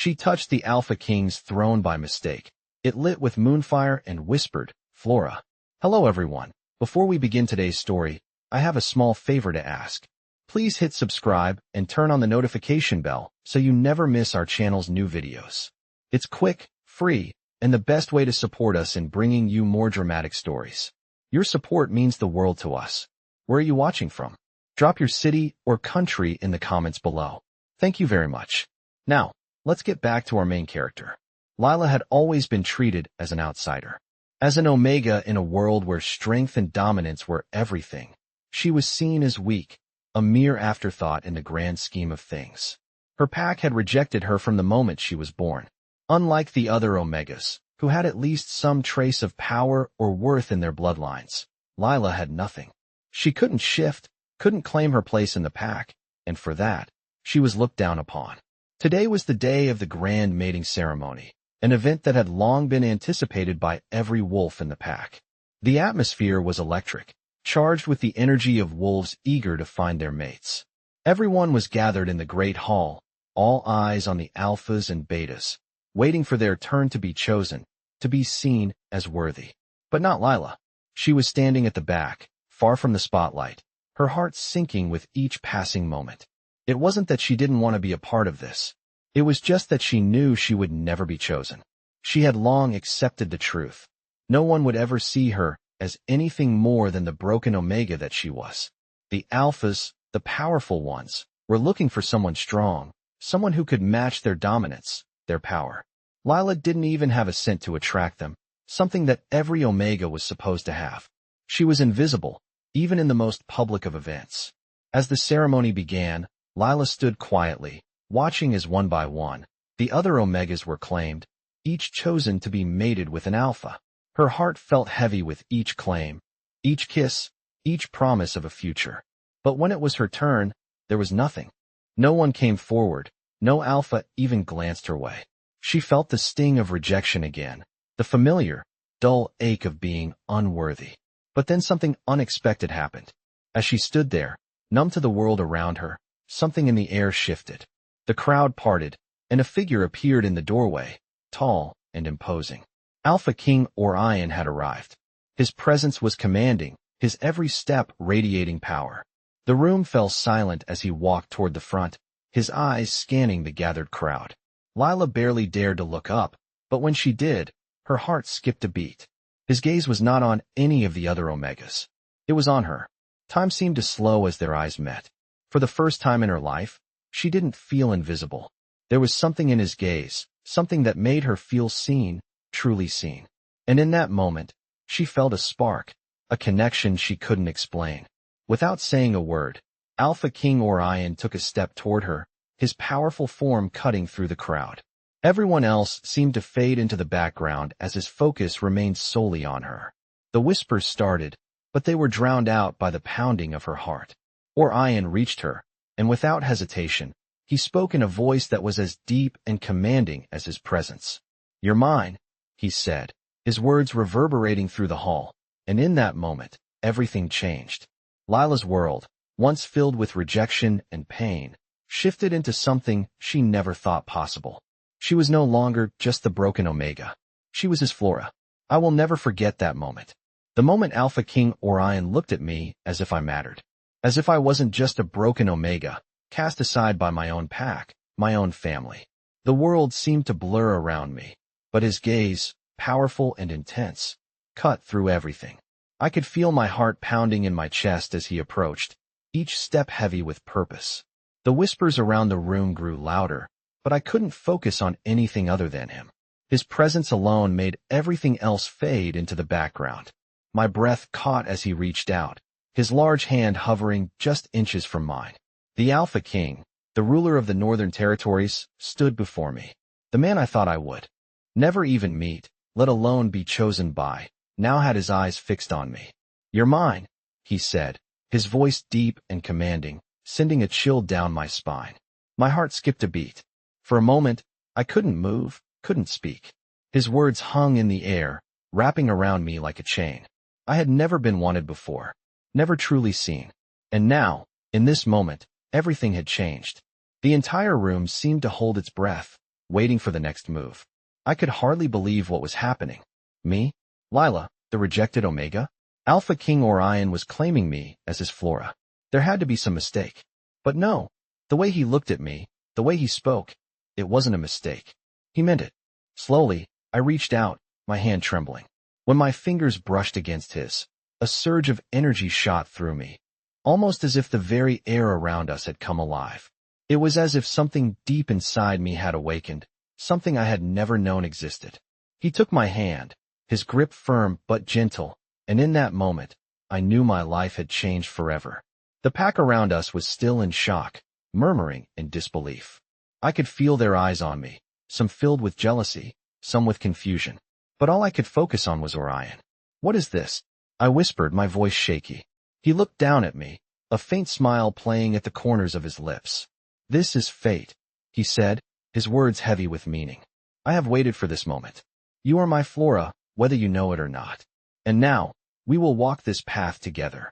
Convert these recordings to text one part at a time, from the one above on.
She touched the Alpha King's throne by mistake. It lit with Moonfire and whispered, "Flora." Hello everyone. Before we begin today's story, I have a small favor to ask. Please hit subscribe and turn on the notification bell so you never miss our channel's new videos. It's quick, free, and the best way to support us in bringing you more dramatic stories. Your support means the world to us. Where are you watching from? Drop your city or country in the comments below. Thank you very much. Now, let's get back to our main character. Lila had always been treated as an outsider. As an Omega in a world where strength and dominance were everything, she was seen as weak, a mere afterthought in the grand scheme of things. Her pack had rejected her from the moment she was born. Unlike the other Omegas, who had at least some trace of power or worth in their bloodlines, Lila had nothing. She couldn't shift, couldn't claim her place in the pack, and for that, she was looked down upon. Today was the day of the grand mating ceremony, an event that had long been anticipated by every wolf in the pack. The atmosphere was electric, charged with the energy of wolves eager to find their mates. Everyone was gathered in the great hall, all eyes on the alphas and betas, waiting for their turn to be chosen, to be seen as worthy. But not Lila. She was standing at the back, far from the spotlight, her heart sinking with each passing moment. It wasn't that she didn't want to be a part of this. It was just that she knew she would never be chosen. She had long accepted the truth. No one would ever see her as anything more than the broken Omega that she was. The alphas, the powerful ones, were looking for someone strong, someone who could match their dominance, their power. Lila didn't even have a scent to attract them, something that every Omega was supposed to have. She was invisible, even in the most public of events. As the ceremony began, Lila stood quietly, watching as one by one, the other Omegas were claimed, each chosen to be mated with an alpha. Her heart felt heavy with each claim, each kiss, each promise of a future. But when it was her turn, there was nothing. No one came forward, no alpha even glanced her way. She felt the sting of rejection again, the familiar, dull ache of being unworthy. But then something unexpected happened. As she stood there, numb to the world around her, something in the air shifted. The crowd parted, and a figure appeared in the doorway, tall and imposing. Alpha King Orion had arrived. His presence was commanding, his every step radiating power. The room fell silent as he walked toward the front, his eyes scanning the gathered crowd. Lila barely dared to look up, but when she did, her heart skipped a beat. His gaze was not on any of the other Omegas. It was on her. Time seemed to slow as their eyes met. For the first time in her life, she didn't feel invisible. There was something in his gaze, something that made her feel seen, truly seen. And in that moment, she felt a spark, a connection she couldn't explain. Without saying a word, Alpha King Orion took a step toward her, his powerful form cutting through the crowd. Everyone else seemed to fade into the background as his focus remained solely on her. The whispers started, but they were drowned out by the pounding of her heart. Orion reached her, and without hesitation, he spoke in a voice that was as deep and commanding as his presence. "You're mine," he said, his words reverberating through the hall, and in that moment, everything changed. Lila's world, once filled with rejection and pain, shifted into something she never thought possible. She was no longer just the broken Omega. She was his Flora. I will never forget that moment. The moment Alpha King Orion looked at me as if I mattered. As if I wasn't just a broken Omega, cast aside by my own pack, my own family. The world seemed to blur around me, but his gaze, powerful and intense, cut through everything. I could feel my heart pounding in my chest as he approached, each step heavy with purpose. The whispers around the room grew louder, but I couldn't focus on anything other than him. His presence alone made everything else fade into the background. My breath caught as he reached out, his large hand hovering just inches from mine. The Alpha King, the ruler of the Northern Territories, stood before me. The man I thought I would never even meet, let alone be chosen by, now had his eyes fixed on me. "You're mine," he said, his voice deep and commanding, sending a chill down my spine. My heart skipped a beat. For a moment, I couldn't move, couldn't speak. His words hung in the air, wrapping around me like a chain. I had never been wanted before, never truly seen. And now, in this moment, everything had changed. The entire room seemed to hold its breath, waiting for the next move. I could hardly believe what was happening. Me? Lila, the rejected Omega? Alpha King Orion was claiming me as his Flora. There had to be some mistake. But no, the way he looked at me, the way he spoke, it wasn't a mistake. He meant it. Slowly, I reached out, my hand trembling. When my fingers brushed against his, a surge of energy shot through me, almost as if the very air around us had come alive. It was as if something deep inside me had awakened, something I had never known existed. He took my hand, his grip firm but gentle, and in that moment, I knew my life had changed forever. The pack around us was still in shock, murmuring in disbelief. I could feel their eyes on me, some filled with jealousy, some with confusion. But all I could focus on was Orion. "What is this?" I whispered, my voice shaky. He looked down at me, a faint smile playing at the corners of his lips. "This is fate," he said, his words heavy with meaning. "I have waited for this moment. You are my Flora, whether you know it or not. And now, we will walk this path together."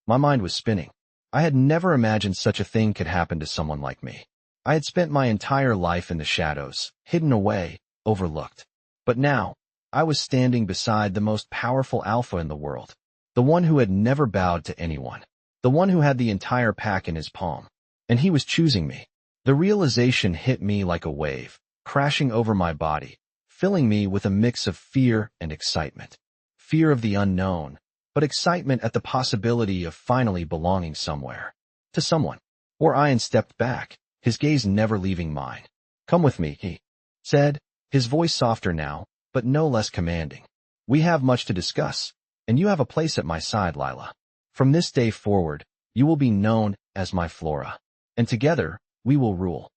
My mind was spinning. I had never imagined such a thing could happen to someone like me. I had spent my entire life in the shadows, hidden away, overlooked. But now, I was standing beside the most powerful alpha in the world, the one who had never bowed to anyone, the one who had the entire pack in his palm. And he was choosing me. The realization hit me like a wave, crashing over my body, filling me with a mix of fear and excitement. Fear of the unknown, but excitement at the possibility of finally belonging somewhere. To someone. Orion stepped back, his gaze never leaving mine. "Come with me," he said, his voice softer now, but no less commanding. "We have much to discuss, and you have a place at my side, Lila. From this day forward, you will be known as my Flora, and together, we will rule."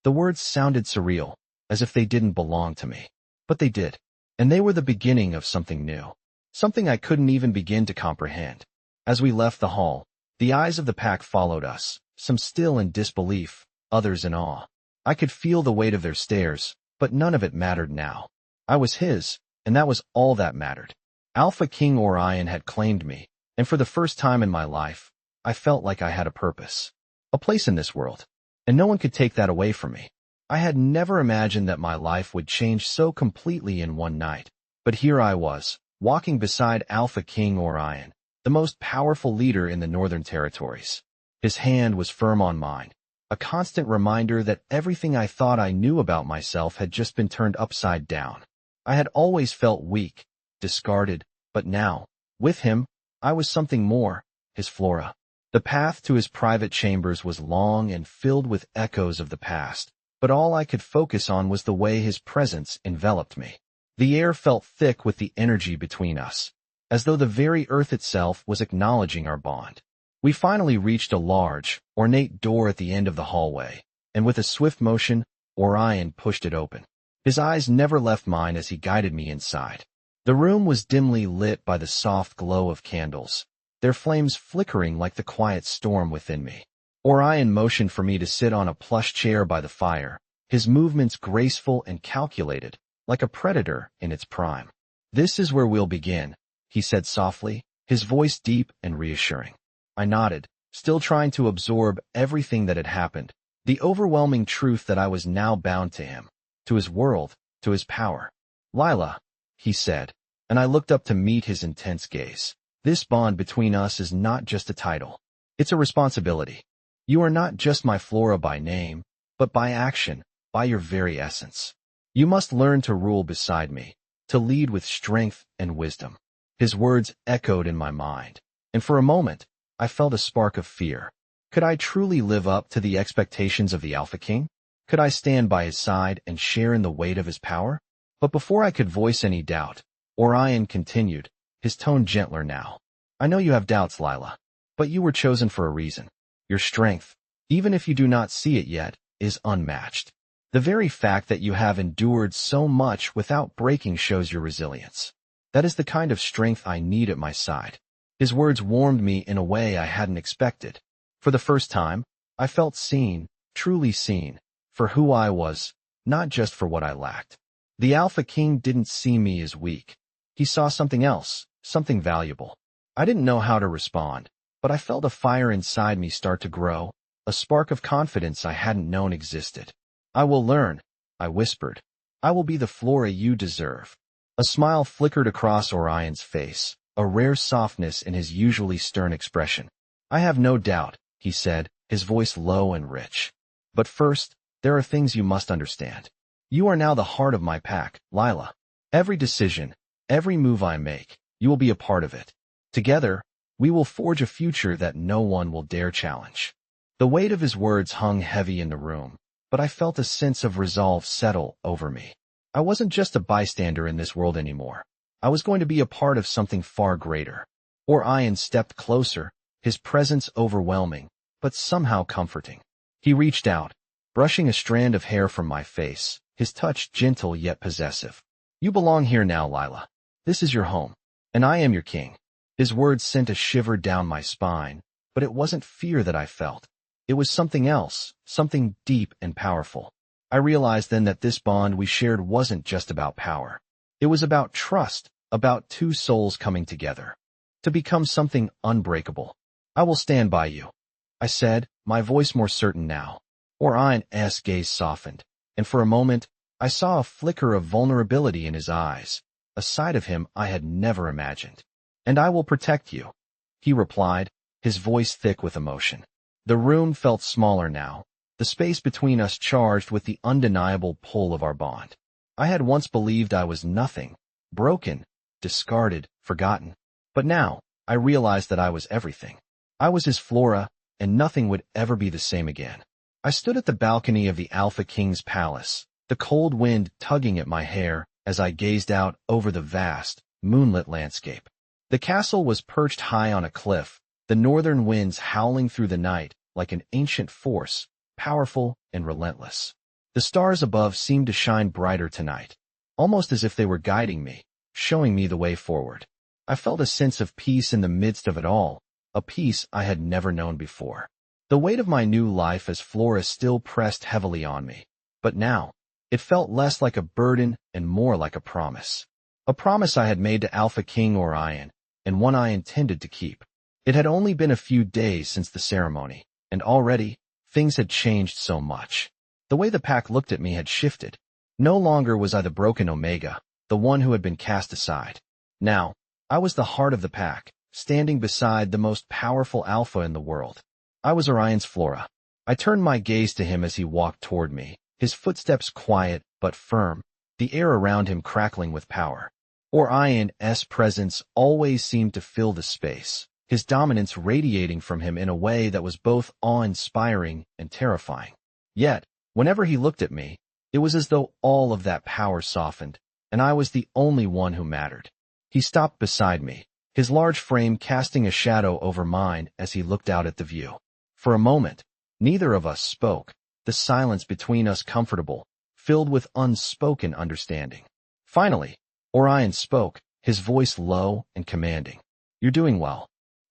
The words sounded surreal, as if they didn't belong to me. But they did, and they were the beginning of something new, something I couldn't even begin to comprehend. As we left the hall, the eyes of the pack followed us, some still in disbelief, others in awe. I could feel the weight of their stares, but none of it mattered now. I was his, and that was all that mattered. Alpha King Orion had claimed me, and for the first time in my life, I felt like I had a purpose, a place in this world, and no one could take that away from me. I had never imagined that my life would change so completely in one night, but here I was, walking beside Alpha King Orion, the most powerful leader in the Northern Territories. His hand was firm on mine, a constant reminder that everything I thought I knew about myself had just been turned upside down. I had always felt weak, discarded, but now, with him, I was something more, his Flora. The path to his private chambers was long and filled with echoes of the past, but all I could focus on was the way his presence enveloped me. The air felt thick with the energy between us, as though the very earth itself was acknowledging our bond. We finally reached a large, ornate door at the end of the hallway, and with a swift motion, Orion pushed it open. His eyes never left mine as he guided me inside. The room was dimly lit by the soft glow of candles, their flames flickering like the quiet storm within me. Orion motioned for me to sit on a plush chair by the fire, his movements graceful and calculated, like a predator in its prime. "This is where we'll begin," he said softly, his voice deep and reassuring. I nodded, still trying to absorb everything that had happened, the overwhelming truth that I was now bound to him, to his world, to his power. "Lila," he said, and I looked up to meet his intense gaze. "This bond between us is not just a title. It's a responsibility. You are not just my Flora by name, but by action, by your very essence. You must learn to rule beside me, to lead with strength and wisdom." His words echoed in my mind, and for a moment, I felt a spark of fear. Could I truly live up to the expectations of the Alpha King? Could I stand by his side and share in the weight of his power? But before I could voice any doubt, Orion continued, his tone gentler now. "I know you have doubts, Lila, but you were chosen for a reason. Your strength, even if you do not see it yet, is unmatched. The very fact that you have endured so much without breaking shows your resilience. That is the kind of strength I need at my side." His words warmed me in a way I hadn't expected. For the first time, I felt seen, truly seen, for who I was, not just for what I lacked. The Alpha King didn't see me as weak. He saw something else, something valuable. I didn't know how to respond, but I felt a fire inside me start to grow, a spark of confidence I hadn't known existed. "I will learn," I whispered. I will be the Flora you deserve. A smile flickered across Orion's face, a rare softness in his usually stern expression. I have no doubt, he said, his voice low and rich. But first, there are things you must understand. You are now the heart of my pack, Lila. Every decision, every move I make, you will be a part of it. Together, we will forge a future that no one will dare challenge. The weight of his words hung heavy in the room, but I felt a sense of resolve settle over me. I wasn't just a bystander in this world anymore. I was going to be a part of something far greater. Orion stepped closer, his presence overwhelming, but somehow comforting. He reached out, brushing a strand of hair from my face, his touch gentle yet possessive. You belong here now, Lila. This is your home, and I am your king. His words sent a shiver down my spine, but it wasn't fear that I felt. It was something else, something deep and powerful. I realized then that this bond we shared wasn't just about power. It was about trust, about two souls coming together to become something unbreakable. I will stand by you, I said, my voice more certain now. Orion's gaze softened, and for a moment, I saw a flicker of vulnerability in his eyes, a side of him I had never imagined. And I will protect you, he replied, his voice thick with emotion. The room felt smaller now, the space between us charged with the undeniable pull of our bond. I had once believed I was nothing, broken, discarded, forgotten. But now, I realized that I was everything. I was his Flora, and nothing would ever be the same again. I stood at the balcony of the Alpha King's palace, the cold wind tugging at my hair as I gazed out over the vast, moonlit landscape. The castle was perched high on a cliff, the northern winds howling through the night like an ancient force, powerful and relentless. The stars above seemed to shine brighter tonight, almost as if they were guiding me, showing me the way forward. I felt a sense of peace in the midst of it all, a peace I had never known before. The weight of my new life as Flora still pressed heavily on me, but now, it felt less like a burden and more like a promise. A promise I had made to Alpha King Orion, and one I intended to keep. It had only been a few days since the ceremony, and already, things had changed so much. The way the pack looked at me had shifted. No longer was I the broken Omega, the one who had been cast aside. Now, I was the heart of the pack, standing beside the most powerful alpha in the world. I was Orion's Flora. I turned my gaze to him as he walked toward me, his footsteps quiet but firm, the air around him crackling with power. Orion's presence always seemed to fill the space, his dominance radiating from him in a way that was both awe-inspiring and terrifying. Yet, whenever he looked at me, it was as though all of that power softened, and I was the only one who mattered. He stopped beside me, his large frame casting a shadow over mine as he looked out at the view. For a moment, neither of us spoke, the silence between us comfortable, filled with unspoken understanding. Finally, Orion spoke, his voice low and commanding. You're doing well,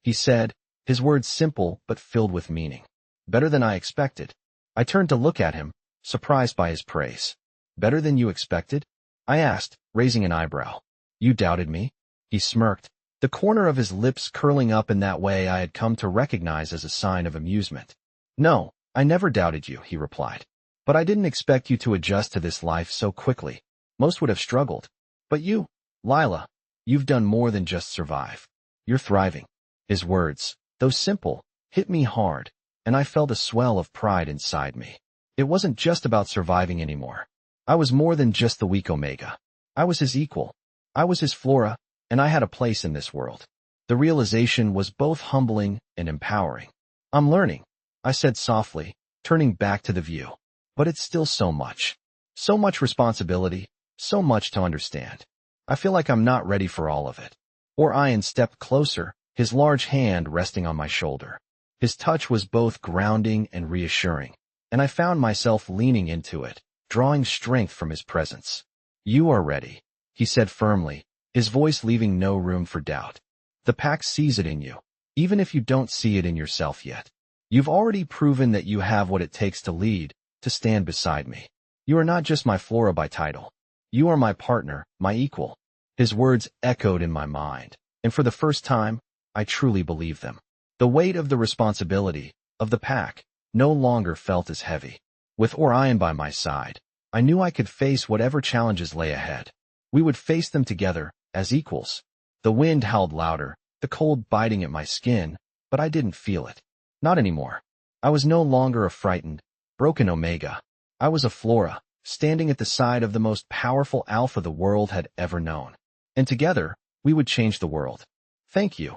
he said, his words simple but filled with meaning. Better than I expected. I turned to look at him, surprised by his praise. Better than you expected? I asked, raising an eyebrow. You doubted me? He smirked, the corner of his lips curling up in that way I had come to recognize as a sign of amusement. No, I never doubted you, he replied. But I didn't expect you to adjust to this life so quickly. Most would have struggled. But you, Lila, you've done more than just survive. You're thriving. His words, though simple, hit me hard, and I felt a swell of pride inside me. It wasn't just about surviving anymore. I was more than just the weak Omega. I was his equal. I was his Flora, and I had a place in this world. The realization was both humbling and empowering. I'm learning, I said softly, turning back to the view. But it's still so much. So much responsibility, so much to understand. I feel like I'm not ready for all of it. Orion stepped closer, his large hand resting on my shoulder. His touch was both grounding and reassuring, and I found myself leaning into it, drawing strength from his presence. You are ready, he said firmly, his voice leaving no room for doubt. The pack sees it in you, even if you don't see it in yourself yet. You've already proven that you have what it takes to lead, to stand beside me. You are not just my Flora by title. You are my partner, my equal. His words echoed in my mind, and for the first time, I truly believed them. The weight of the responsibility, of the pack, no longer felt as heavy. With Orion by my side, I knew I could face whatever challenges lay ahead. We would face them together, as equals. The wind howled louder, the cold biting at my skin, but I didn't feel it. Not anymore. I was no longer a frightened, broken Omega. I was a Flora, standing at the side of the most powerful Alpha the world had ever known. And together, we would change the world. Thank you.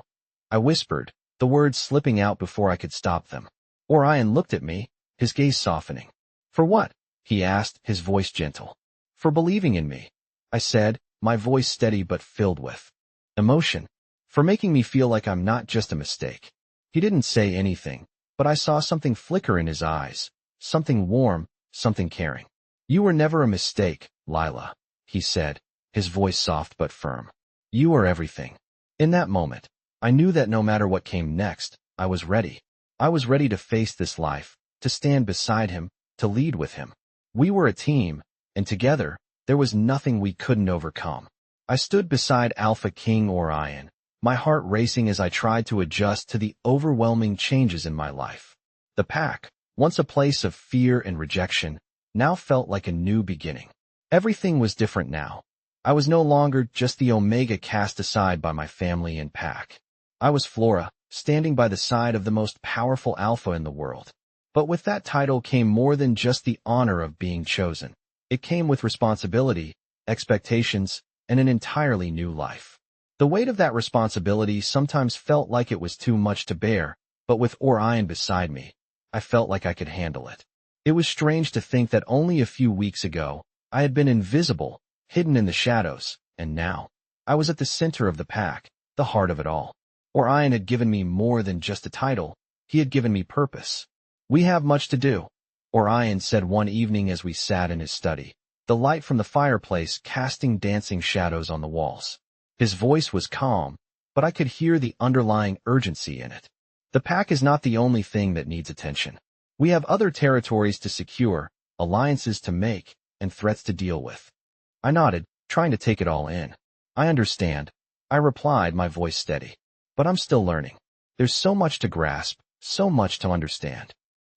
I whispered, the words slipping out before I could stop them. Orion looked at me, his gaze softening. For what? He asked, his voice gentle. For believing in me, I said, my voice steady but filled with emotion. For making me feel like I'm not just a mistake. He didn't say anything, but I saw something flicker in his eyes, something warm, something caring. You were never a mistake, Lila, he said, his voice soft but firm. You are everything. In that moment, I knew that no matter what came next, I was ready. I was ready to face this life, to stand beside him, to lead with him. We were a team, and together, there was nothing we couldn't overcome. I stood beside Alpha King Orion, my heart racing as I tried to adjust to the overwhelming changes in my life. The pack, once a place of fear and rejection, now felt like a new beginning. Everything was different now. I was no longer just the Omega cast aside by my family and pack. I was Flora, standing by the side of the most powerful Alpha in the world. But with that title came more than just the honor of being chosen. It came with responsibility, expectations, and an entirely new life. The weight of that responsibility sometimes felt like it was too much to bear, but with Orion beside me, I felt like I could handle it. It was strange to think that only a few weeks ago, I had been invisible, hidden in the shadows, and now, I was at the center of the pack, the heart of it all. Orion had given me more than just a title, he had given me purpose. We have much to do, Orion said one evening as we sat in his study, the light from the fireplace casting dancing shadows on the walls. His voice was calm, but I could hear the underlying urgency in it. The pack is not the only thing that needs attention. We have other territories to secure, alliances to make, and threats to deal with. I nodded, trying to take it all in. I understand, I replied, my voice steady. But I'm still learning. There's so much to grasp, so much to understand.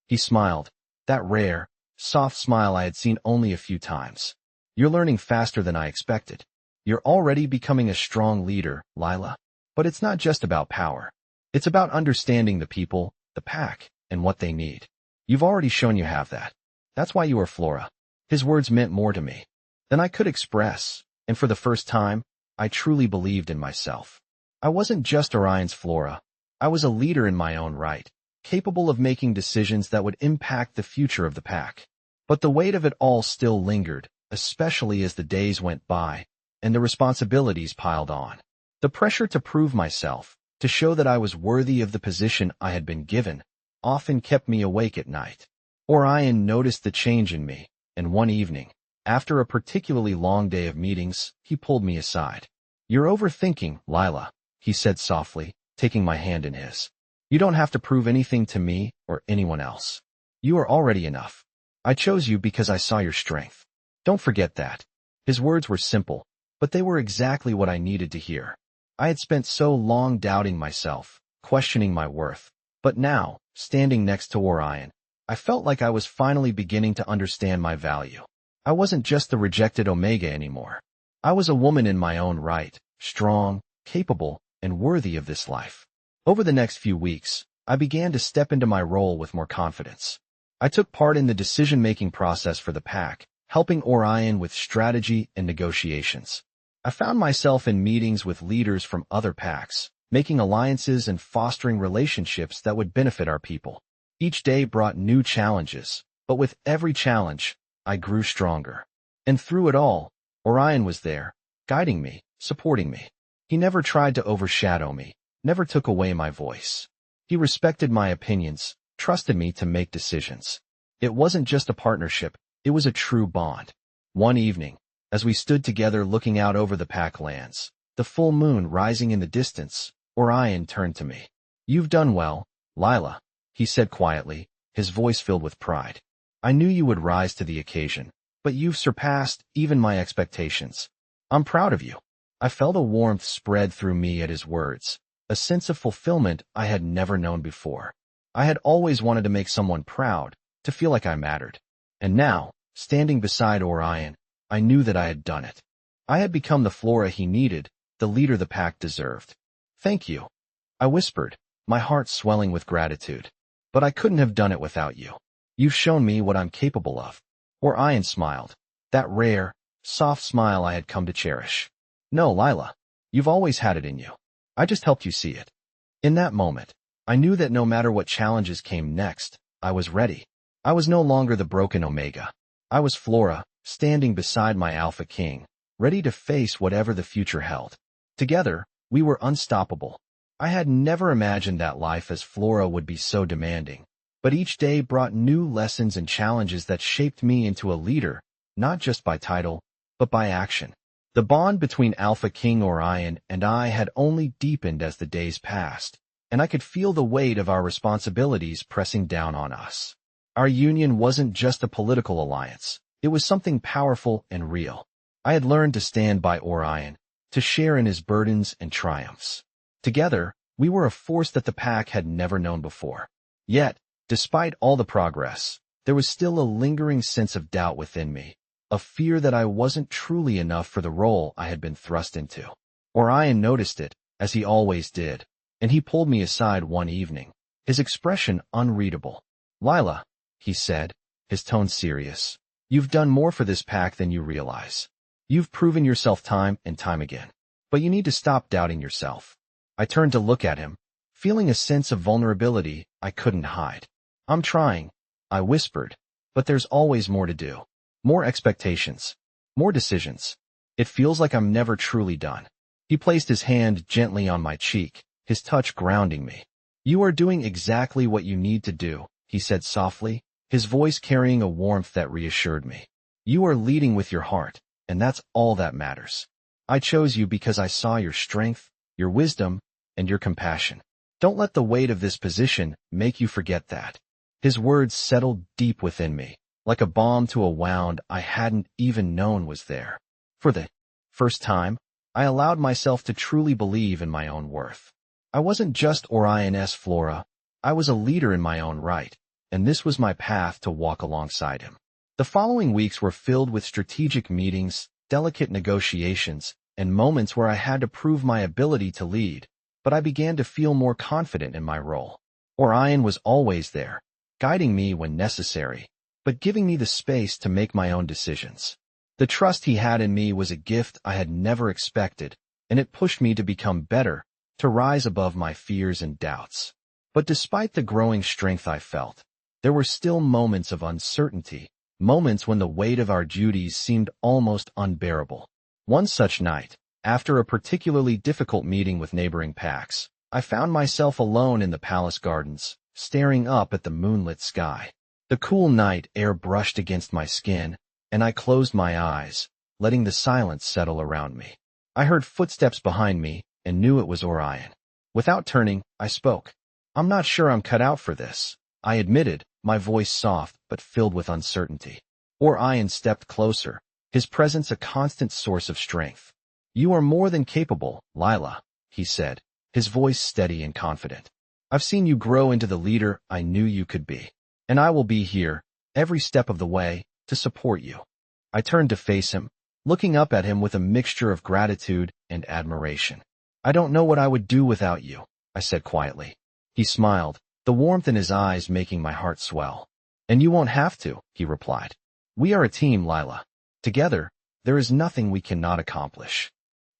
He smiled, that rare, soft smile I had seen only a few times. You're learning faster than I expected. You're already becoming a strong leader, Lila. But it's not just about power. It's about understanding the people, the pack, and what they need. You've already shown you have that. That's why you are Flora. His words meant more to me than I could express, and for the first time, I truly believed in myself. I wasn't just Orion's Flora. I was a leader in my own right, capable of making decisions that would impact the future of the pack. But the weight of it all still lingered, especially as the days went by, and the responsibilities piled on. The pressure to prove myself, to show that I was worthy of the position I had been given, often kept me awake at night. Orion noticed the change in me, and one evening, after a particularly long day of meetings, he pulled me aside. You're overthinking, Lila, he said softly, taking my hand in his. You don't have to prove anything to me or anyone else. You are already enough. I chose you because I saw your strength. Don't forget that. His words were simple, but they were exactly what I needed to hear. I had spent so long doubting myself, questioning my worth. But now, standing next to Orion, I felt like I was finally beginning to understand my value. I wasn't just the rejected Omega anymore. I was a woman in my own right, strong, capable, and worthy of this life. Over the next few weeks, I began to step into my role with more confidence. I took part in the decision-making process for the pack, helping Orion with strategy and negotiations. I found myself in meetings with leaders from other packs, making alliances and fostering relationships that would benefit our people. Each day brought new challenges, but with every challenge, I grew stronger. And through it all, Orion was there, guiding me, supporting me. He never tried to overshadow me, never took away my voice. He respected my opinions, trusted me to make decisions. It wasn't just a partnership, it was a true bond. One evening, as we stood together looking out over the pack lands, the full moon rising in the distance, Orion turned to me. You've done well, Lila, he said quietly, his voice filled with pride. I knew you would rise to the occasion, but you've surpassed even my expectations. I'm proud of you. I felt a warmth spread through me at his words, a sense of fulfillment I had never known before. I had always wanted to make someone proud, to feel like I mattered. And now, standing beside Orion, I knew that I had done it. I had become the Flora he needed, the leader the pack deserved. Thank you, I whispered, my heart swelling with gratitude. But I couldn't have done it without you. You've shown me what I'm capable of. Orion smiled, that rare, soft smile I had come to cherish. No, Lila, you've always had it in you. I just helped you see it. In that moment, I knew that no matter what challenges came next, I was ready. I was no longer the broken Omega. I was Flora, standing beside my Alpha King, ready to face whatever the future held. Together, we were unstoppable. I had never imagined that life as Flora would be so demanding, but each day brought new lessons and challenges that shaped me into a leader, not just by title, but by action. The bond between Alpha King Orion and I had only deepened as the days passed, and I could feel the weight of our responsibilities pressing down on us. Our union wasn't just a political alliance. It was something powerful and real. I had learned to stand by Orion, to share in his burdens and triumphs. Together, we were a force that the pack had never known before. Yet, despite all the progress, there was still a lingering sense of doubt within me, a fear that I wasn't truly enough for the role I had been thrust into. Orion noticed it, as he always did, and he pulled me aside one evening, his expression unreadable. Lila, he said, his tone serious, you've done more for this pack than you realize. You've proven yourself time and time again, but you need to stop doubting yourself. I turned to look at him, feeling a sense of vulnerability I couldn't hide. I'm trying, I whispered, but there's always more to do. More expectations. More decisions. It feels like I'm never truly done. He placed his hand gently on my cheek, his touch grounding me. You are doing exactly what you need to do, he said softly, his voice carrying a warmth that reassured me. You are leading with your heart, and that's all that matters. I chose you because I saw your strength, your wisdom, and your compassion. Don't let the weight of this position make you forget that. His words settled deep within me, like a balm to a wound I hadn't even known was there. For the first time, I allowed myself to truly believe in my own worth. I wasn't just Orion's Flora, I was a leader in my own right, and this was my path to walk alongside him. The following weeks were filled with strategic meetings, delicate negotiations, and moments where I had to prove my ability to lead, but I began to feel more confident in my role. Orion was always there, guiding me when necessary, but giving me the space to make my own decisions. The trust he had in me was a gift I had never expected, and it pushed me to become better, to rise above my fears and doubts. But despite the growing strength I felt, there were still moments of uncertainty, moments when the weight of our duties seemed almost unbearable. One such night, after a particularly difficult meeting with neighboring packs, I found myself alone in the palace gardens, staring up at the moonlit sky. The cool night air brushed against my skin, and I closed my eyes, letting the silence settle around me. I heard footsteps behind me and knew it was Orion. Without turning, I spoke. I'm not sure I'm cut out for this, I admitted, my voice soft but filled with uncertainty. Orion stepped closer, his presence a constant source of strength. You are more than capable, Lila, he said, his voice steady and confident. I've seen you grow into the leader I knew you could be, and I will be here, every step of the way, to support you. I turned to face him, looking up at him with a mixture of gratitude and admiration. I don't know what I would do without you, I said quietly. He smiled, the warmth in his eyes making my heart swell. And you won't have to, he replied. We are a team, Lila. Together, there is nothing we cannot accomplish.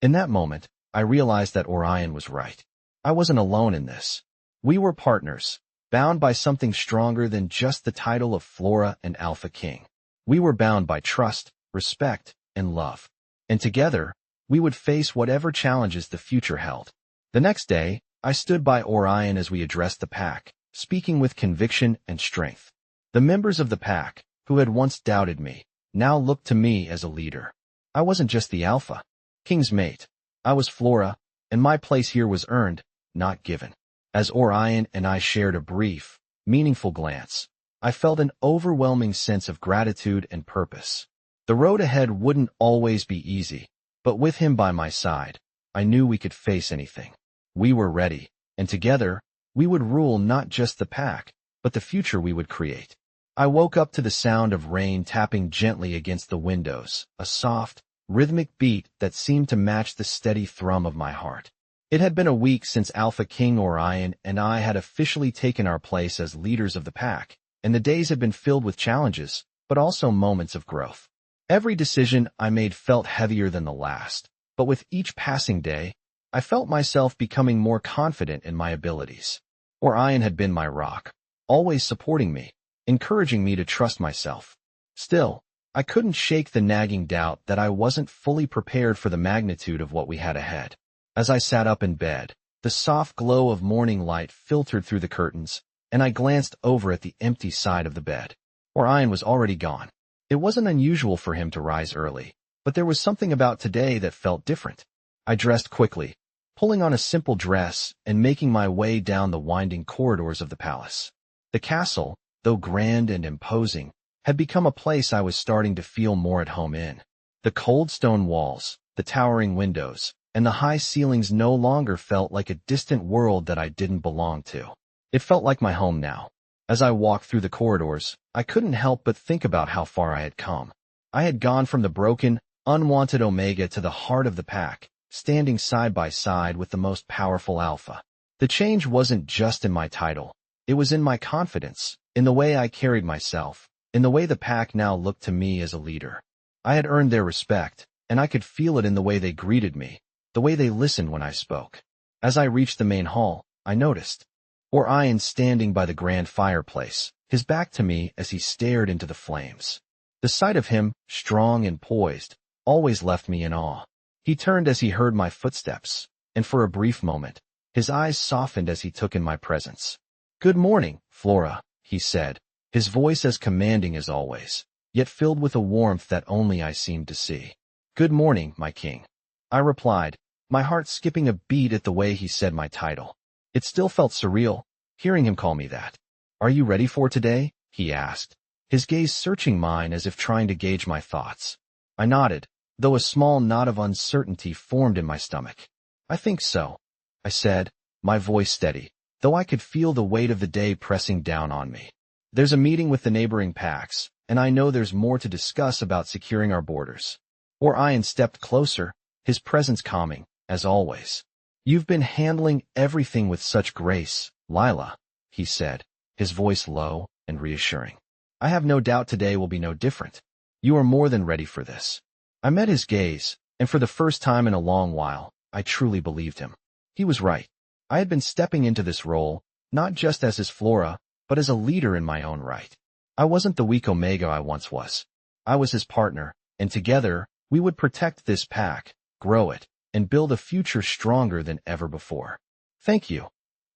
In that moment, I realized that Orion was right. I wasn't alone in this. We were partners, bound by something stronger than just the title of Flora and Alpha King. We were bound by trust, respect, and love. And together, we would face whatever challenges the future held. The next day, I stood by Orion as we addressed the pack, speaking with conviction and strength. The members of the pack, who had once doubted me, now looked to me as a leader. I wasn't just the Alpha King's mate. I was Flora, and my place here was earned, not given. As Orion and I shared a brief, meaningful glance, I felt an overwhelming sense of gratitude and purpose. The road ahead wouldn't always be easy, but with him by my side, I knew we could face anything. We were ready, and together, we would rule not just the pack, but the future we would create. I woke up to the sound of rain tapping gently against the windows, a soft, rhythmic beat that seemed to match the steady thrum of my heart. It had been a week since Alpha King Orion and I had officially taken our place as leaders of the pack, and the days had been filled with challenges, but also moments of growth. Every decision I made felt heavier than the last, but with each passing day, I felt myself becoming more confident in my abilities. Orion had been my rock, always supporting me, encouraging me to trust myself. Still, I couldn't shake the nagging doubt that I wasn't fully prepared for the magnitude of what we had ahead. As I sat up in bed, the soft glow of morning light filtered through the curtains, and I glanced over at the empty side of the bed. Orion was already gone. It wasn't unusual for him to rise early, but there was something about today that felt different. I dressed quickly, pulling on a simple dress and making my way down the winding corridors of the palace. The castle, though grand and imposing, had become a place I was starting to feel more at home in. The cold stone walls, the towering windows, and the high ceilings no longer felt like a distant world that I didn't belong to. It felt like my home now. As I walked through the corridors, I couldn't help but think about how far I had come. I had gone from the broken, unwanted Omega to the heart of the pack, standing side by side with the most powerful Alpha. The change wasn't just in my title. It was in my confidence, in the way I carried myself, in the way the pack now looked to me as a leader. I had earned their respect, and I could feel it in the way they greeted me, the way they listened when I spoke. As I reached the main hall, I noticed Orion standing by the grand fireplace, his back to me as he stared into the flames. The sight of him, strong and poised, always left me in awe. He turned as he heard my footsteps, and for a brief moment, his eyes softened as he took in my presence. "Good morning, Flora," he said, his voice as commanding as always, yet filled with a warmth that only I seemed to see. "Good morning, my king," I replied, my heart skipping a beat at the way he said my title. It still felt surreal, hearing him call me that. "Are you ready for today?" he asked, his gaze searching mine as if trying to gauge my thoughts. I nodded, though a small knot of uncertainty formed in my stomach. "I think so," I said, my voice steady, though I could feel the weight of the day pressing down on me. "There's a meeting with the neighboring packs, and I know there's more to discuss about securing our borders." Orion stepped closer, his presence calming, as always. "You've been handling everything with such grace, Lila," he said, his voice low and reassuring. "I have no doubt today will be no different. You are more than ready for this." I met his gaze, and for the first time in a long while, I truly believed him. He was right. I had been stepping into this role, not just as his Flora, but as a leader in my own right. I wasn't the weak Omega I once was. I was his partner, and together, we would protect this pack, grow it, and build a future stronger than ever before. "Thank you,"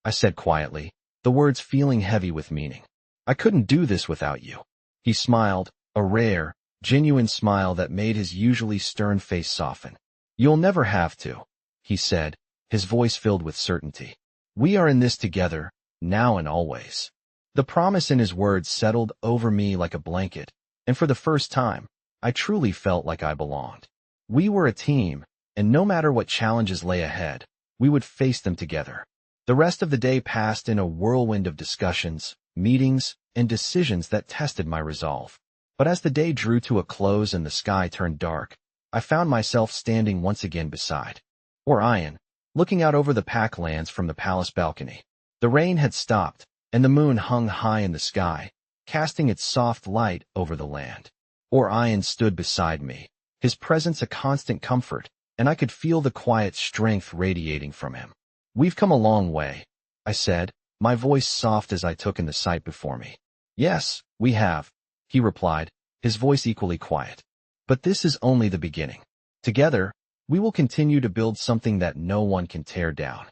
I said quietly, the words feeling heavy with meaning. "I couldn't do this without you." He smiled, a rare, genuine smile that made his usually stern face soften. "You'll never have to," he said, his voice filled with certainty. "We are in this together, now and always." The promise in his words settled over me like a blanket, and for the first time, I truly felt like I belonged. We were a team, and no matter what challenges lay ahead, we would face them together. The rest of the day passed in a whirlwind of discussions, meetings, and decisions that tested my resolve. But as the day drew to a close and the sky turned dark, I found myself standing once again beside Orion, looking out over the pack lands from the palace balcony. The rain had stopped, and the moon hung high in the sky, casting its soft light over the land. Orion stood beside me, his presence a constant comfort, and I could feel the quiet strength radiating from him. "We've come a long way," I said, my voice soft as I took in the sight before me. "Yes, we have," he replied, his voice equally quiet. "But this is only the beginning. Together, we will continue to build something that no one can tear down."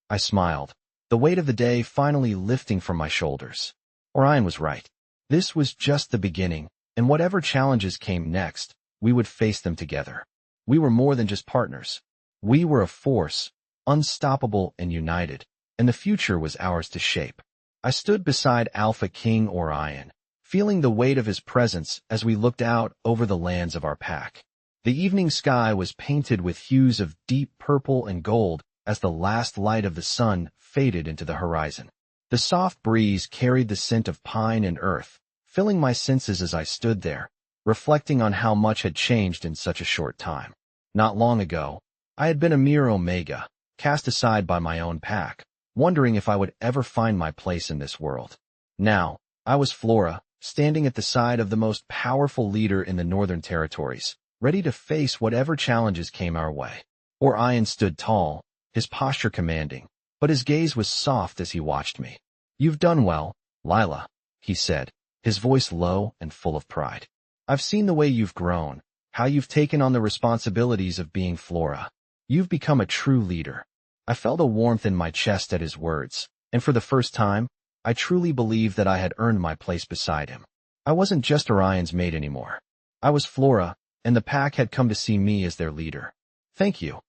I smiled, the weight of the day finally lifting from my shoulders. Orion was right. This was just the beginning, and whatever challenges came next, we would face them together. We were more than just partners. We were a force, unstoppable and united, and the future was ours to shape. I stood beside Alpha King Orion, feeling the weight of his presence as we looked out over the lands of our pack. The evening sky was painted with hues of deep purple and gold as the last light of the sun faded into the horizon. The soft breeze carried the scent of pine and earth, filling my senses as I stood there, reflecting on how much had changed in such a short time. Not long ago, I had been a mere omega, cast aside by my own pack, wondering if I would ever find my place in this world. Now, I was Flora, standing at the side of the most powerful leader in the Northern Territories, ready to face whatever challenges came our way. Orion stood tall, his posture commanding, but his gaze was soft as he watched me. "You've done well, Lila," he said, his voice low and full of pride. "I've seen the way you've grown, how you've taken on the responsibilities of being Flora. You've become a true leader." I felt a warmth in my chest at his words, and for the first time, I truly believed that I had earned my place beside him. I wasn't just Orion's mate anymore. I was Flora, and the pack had come to see me as their leader. "Thank you,"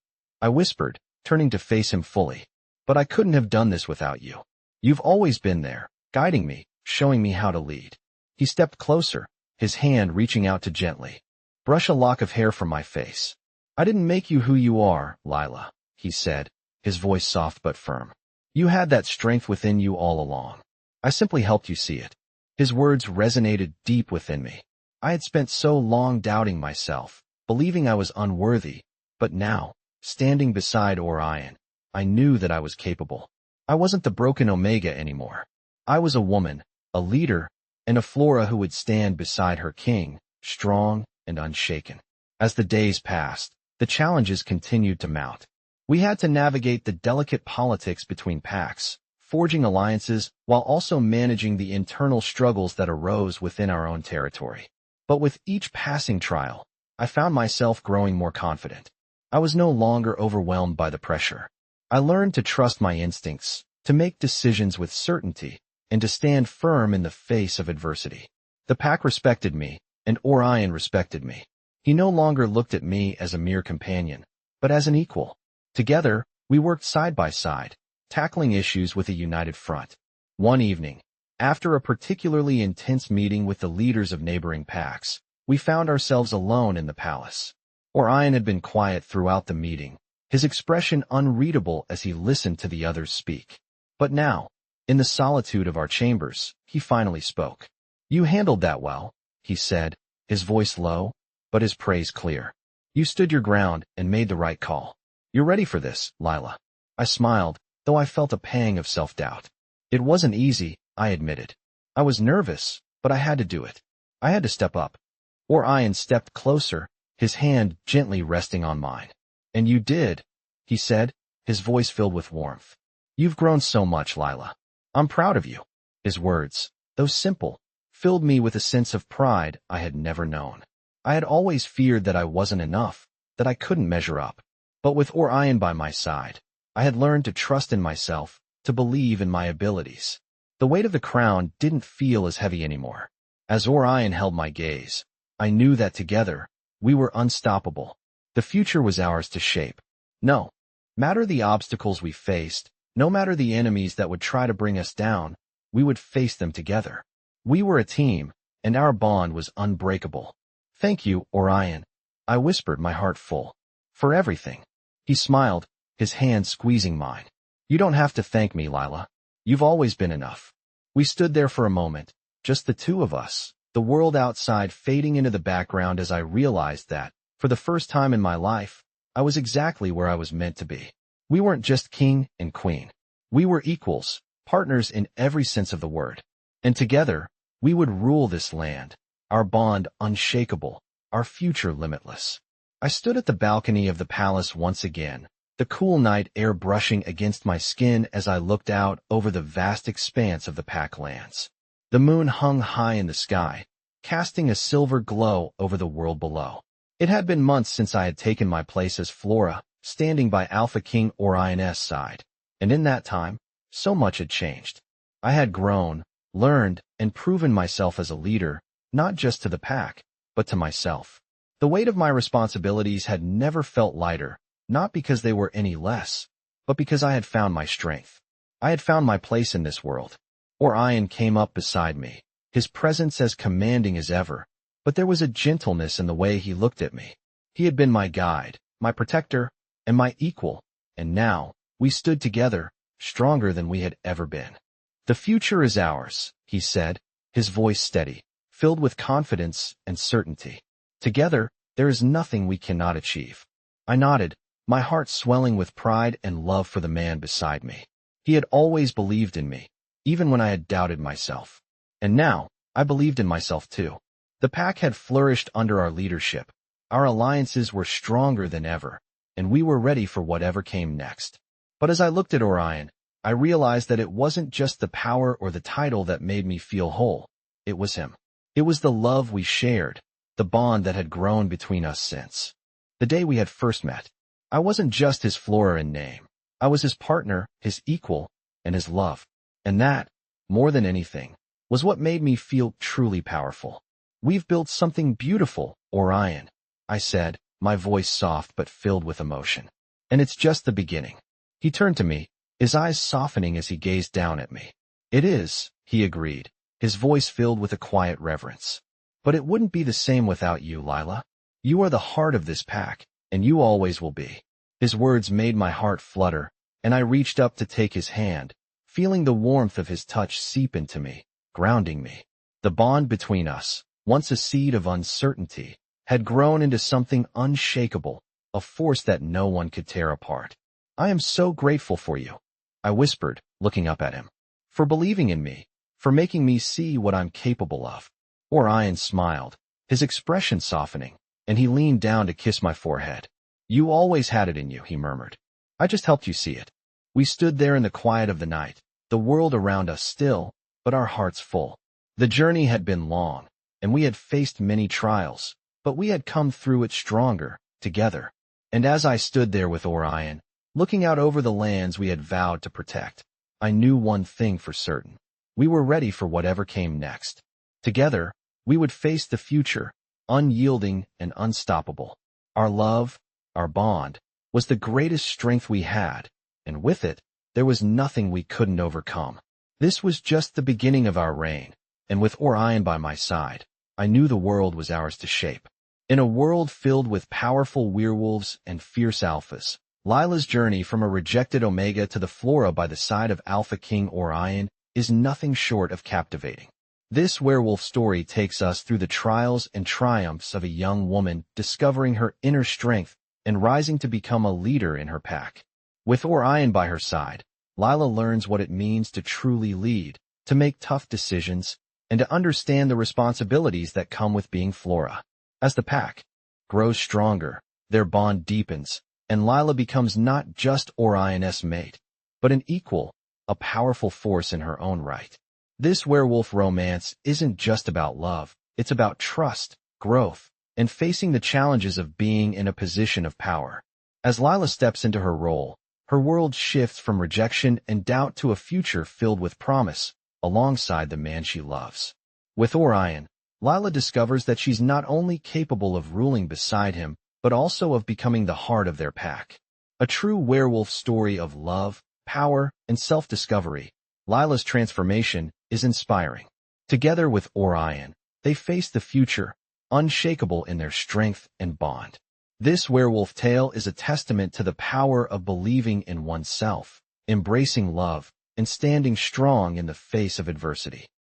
I whispered, turning to face him fully. "But I couldn't have done this without you. You've always been there, guiding me, showing me how to lead." He stepped closer, his hand reaching out to gently brush a lock of hair from my face. "I didn't make you who you are, Lila," he said, his voice soft but firm. "You had that strength within you all along. I simply helped you see it." His words resonated deep within me. I had spent so long doubting myself, believing I was unworthy, but now, standing beside Orion, I knew that I was capable. I wasn't the broken Omega anymore. I was a woman, a leader, and a Flora who would stand beside her king, strong and unshaken. As the days passed, the challenges continued to mount. We had to navigate the delicate politics between packs, forging alliances while also managing the internal struggles that arose within our own territory. But with each passing trial, I found myself growing more confident. I was no longer overwhelmed by the pressure. I learned to trust my instincts, to make decisions with certainty, and to stand firm in the face of adversity. The pack respected me, and Orion respected me. He no longer looked at me as a mere companion, but as an equal. Together, we worked side by side, tackling issues with a united front. One evening, after a particularly intense meeting with the leaders of neighboring packs, we found ourselves alone in the palace. Orion had been quiet throughout the meeting, his expression unreadable as he listened to the others speak. But now, in the solitude of our chambers, he finally spoke. "You handled that well," he said, his voice low, but his praise clear. "You stood your ground and made the right call. You're ready for this, Lila." I smiled, though I felt a pang of self-doubt. It wasn't easy, I admitted. I was nervous, but I had to do it. I had to step up. Orion stepped closer, his hand gently resting on mine. "And you did," he said, his voice filled with warmth. "You've grown so much, Lila. I'm proud of you." His words, though simple, filled me with a sense of pride I had never known. I had always feared that I wasn't enough, that I couldn't measure up. But with Orion by my side, I had learned to trust in myself, to believe in my abilities. The weight of the crown didn't feel as heavy anymore. As Orion held my gaze, I knew that together, we were unstoppable. The future was ours to shape. No matter the obstacles we faced, no matter the enemies that would try to bring us down, we would face them together. We were a team, and our bond was unbreakable. "Thank you, Orion," I whispered, my heart full. "For everything." He smiled, his hand squeezing mine. "You don't have to thank me, Lila. You've always been enough." We stood there for a moment, just the two of us, the world outside fading into the background as I realized that, for the first time in my life, I was exactly where I was meant to be. We weren't just king and queen. We were equals, partners in every sense of the word. And together, we would rule this land, our bond unshakable, our future limitless. I stood at the balcony of the palace once again, the cool night air brushing against my skin as I looked out over the vast expanse of the pack lands. The moon hung high in the sky, casting a silver glow over the world below. It had been months since I had taken my place as Flora, standing by Alpha King Orion's side, and in that time, so much had changed. I had grown, learned, and proven myself as a leader, not just to the pack, but to myself. The weight of my responsibilities had never felt lighter, not because they were any less, but because I had found my strength. I had found my place in this world. Orion came up beside me, his presence as commanding as ever, but there was a gentleness in the way he looked at me. He had been my guide, my protector, and my equal, and now, we stood together, stronger than we had ever been. "The future is ours," he said, his voice steady. filled with confidence and certainty. Together, there is nothing we cannot achieve. I nodded, my heart swelling with pride and love for the man beside me. He had always believed in me, even when I had doubted myself. And now, I believed in myself too. The pack had flourished under our leadership. Our alliances were stronger than ever, and we were ready for whatever came next. But as I looked at Orion, I realized that it wasn't just the power or the title that made me feel whole. It was him. It was the love we shared, the bond that had grown between us since the day we had first met. I wasn't just his Flora in name. I was his partner, his equal, and his love. And that, more than anything, was what made me feel truly powerful. We've built something beautiful, Orion, I said, my voice soft but filled with emotion. And it's just the beginning. He turned to me, his eyes softening as he gazed down at me. It is, he agreed, his voice filled with a quiet reverence. But it wouldn't be the same without you, Lila. You are the heart of this pack, and you always will be. His words made my heart flutter, and I reached up to take his hand, feeling the warmth of his touch seep into me, grounding me. The bond between us, once a seed of uncertainty, had grown into something unshakable, a force that no one could tear apart. I am so grateful for you, I whispered, looking up at him. For believing in me, for making me see what I'm capable of. Orion smiled, his expression softening, and he leaned down to kiss my forehead. You always had it in you, he murmured. I just helped you see it. We stood there in the quiet of the night, the world around us still, but our hearts full. The journey had been long, and we had faced many trials, but we had come through it stronger, together. And as I stood there with Orion, looking out over the lands we had vowed to protect, I knew one thing for certain. We were ready for whatever came next. Together, we would face the future, unyielding and unstoppable. Our love, our bond, was the greatest strength we had, and with it, there was nothing we couldn't overcome. This was just the beginning of our reign, and with Orion by my side, I knew the world was ours to shape. In a world filled with powerful werewolves and fierce alphas, Lila's journey from a rejected Omega to the Flora by the side of Alpha King Orion is nothing short of captivating. This werewolf story takes us through the trials and triumphs of a young woman discovering her inner strength and rising to become a leader in her pack. With Orion by her side, Lila learns what it means to truly lead, to make tough decisions, and to understand the responsibilities that come with being Flora. As the pack grows stronger, their bond deepens, and Lila becomes not just Orion's mate, but an equal, a powerful force in her own right. This werewolf romance isn't just about love, it's about trust, growth, and facing the challenges of being in a position of power. As Lila steps into her role, her world shifts from rejection and doubt to a future filled with promise, alongside the man she loves. With Orion, Lila discovers that she's not only capable of ruling beside him, but also of becoming the heart of their pack. A true werewolf story of love, power, and self-discovery, Lila's transformation is inspiring. Together with Orion, they face the future, unshakable in their strength and bond. This werewolf tale is a testament to the power of believing in oneself, embracing love, and standing strong in the face of adversity.